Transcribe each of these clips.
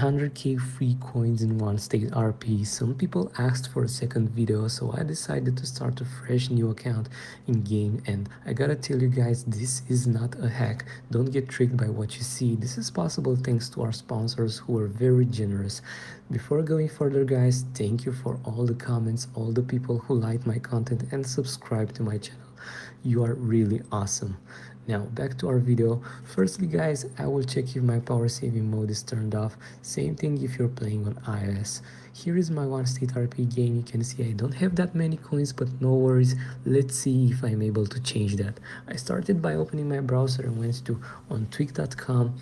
900k free coins in OneState RP. Some people asked for a second video, so I decided to start a fresh new account in game, and I gotta tell you guys, this is not a hack. Don't get tricked by what you see. This is possible thanks to our sponsors who are very generous. Before going further guys, thank you for all the comments, all the people who like my content and subscribe to my channel. You are really awesome. Now back to our video. Firstly guys, I will check if my power saving mode is turned off. Same thing if you're playing on iOS. Here is my OneState RP game. You can see I don't have that many coins, but no worries. Let's see if I'm able to change that. I started by opening my browser and went to ontweak.com.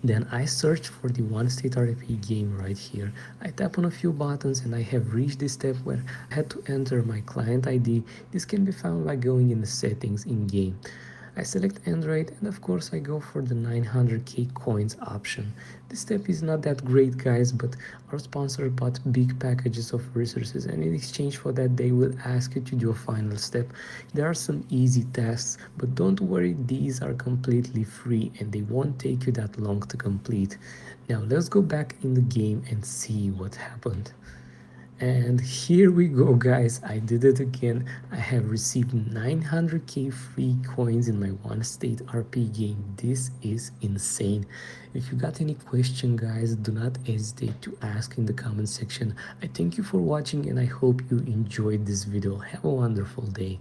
Then I search for the OneState RP game right here. I tap on a few buttons and I have reached this step where I had to enter my client ID. This can be found by going in the settings in game. I select Android and of course I go for the 900k coins option. This step is not that great guys, but our sponsor bought big packages of resources and in exchange for that they will ask you to do a final step. There are some easy tasks, but don't worry, these are completely free and they won't take you that long to complete. Now let's go back in the game and see what happened. And here we go guys, I did it again. I have received 900k free coins in my OneState RP game. This is insane. If you got any question guys, do not hesitate to ask in the comment section. I thank you for watching and I hope you enjoyed this video. Have a wonderful day.